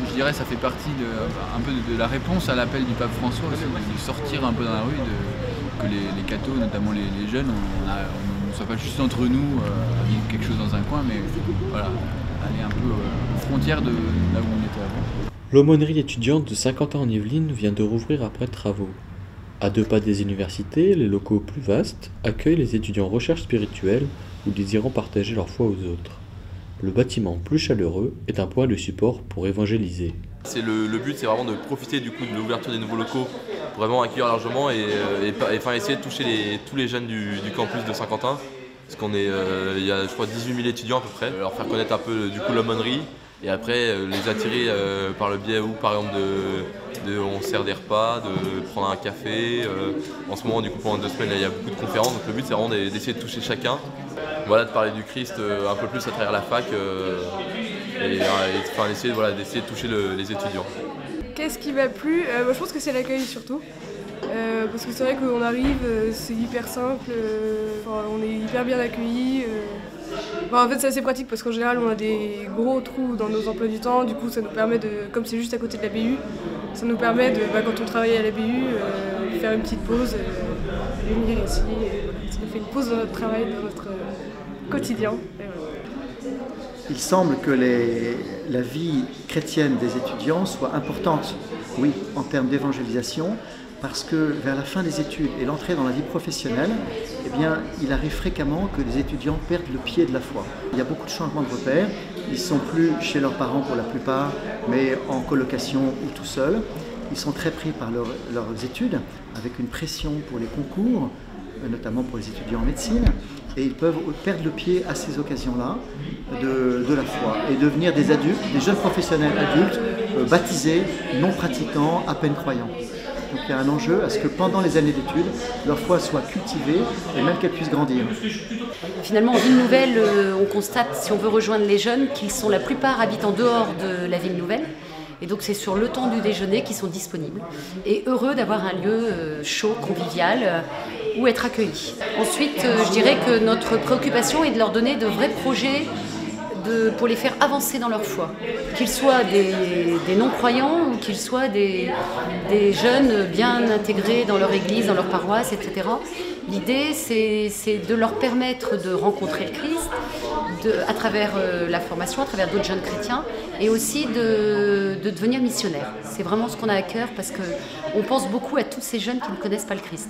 je dirais ça fait partie un peu de la réponse à l'appel du pape François aussi, de sortir un peu dans la rue, que les cathos, notamment les jeunes, on ne soit pas juste entre nous, à vivre quelque chose dans un coin, mais voilà, aller un peu aux frontières de là où on était avant. L'aumônerie étudiante de Saint-Quentin-en-Yvelines vient de rouvrir après travaux. À 2 pas des universités, les locaux plus vastes accueillent les étudiants en recherche spirituelle ou désirant partager leur foi aux autres. Le bâtiment plus chaleureux est un point de support pour évangéliser. Le but, c'est vraiment de profiter du coup de l'ouverture des nouveaux locaux pour vraiment accueillir largement et essayer de toucher tous les jeunes du campus de Saint-Quentin. Parce qu'on est, il y a je crois 18 000 étudiants à peu près, leur faire connaître un peu du coup l'aumônerie et après les attirer par le biais ou par exemple on sert des repas, de prendre un café. En ce moment du coup pendant 2 semaines il y a beaucoup de conférences, donc le but c'est vraiment d'essayer de toucher chacun. Voilà, de parler du Christ un peu plus à travers la fac d'essayer de toucher les étudiants. Qu'est-ce qui m'a plu? Moi, je pense que c'est l'accueil surtout. Parce que c'est vrai qu'on arrive, c'est hyper simple, on est hyper bien accueillis. En fait c'est assez pratique parce qu'en général on a des gros trous dans nos emplois du temps, du coup ça nous permet comme c'est juste à côté de la BU, ça nous permet quand on travaille à la BU, de faire une petite pause, et venir ici, ça nous fait une pause dans notre travail, dans notre quotidien. Il semble que la vie chrétienne des étudiants soit importante, oui, en termes d'évangélisation, parce que vers la fin des études et l'entrée dans la vie professionnelle, eh bien, il arrive fréquemment que les étudiants perdent le pied de la foi. Il y a beaucoup de changements de repères, ils ne sont plus chez leurs parents pour la plupart, mais en colocation ou tout seuls. Ils sont très pris par leurs études, avec une pression pour les concours, notamment pour les étudiants en médecine, et ils peuvent perdre le pied à ces occasions-là de la foi et devenir des adultes, des jeunes professionnels adultes, baptisés, non pratiquants, à peine croyants. Donc il y a un enjeu à ce que pendant les années d'études, leur foi soit cultivée et même qu'elle puisse grandir. Finalement, en ville nouvelle, on constate, si on veut rejoindre les jeunes, qu'ils sont la plupart habitant dehors de la ville nouvelle. Et donc c'est sur le temps du déjeuner qu'ils sont disponibles et heureux d'avoir un lieu chaud, convivial, où être accueillis. Ensuite, je dirais que notre préoccupation est de leur donner de vrais projets pour les faire avancer dans leur foi. Qu'ils soient des non-croyants ou qu'ils soient des jeunes bien intégrés dans leur église, dans leur paroisse, etc. L'idée, c'est de leur permettre de rencontrer le Christ à travers la formation, à travers d'autres jeunes chrétiens, et aussi de devenir missionnaires. C'est vraiment ce qu'on a à cœur parce qu'on pense beaucoup à tous ces jeunes qui ne connaissent pas le Christ.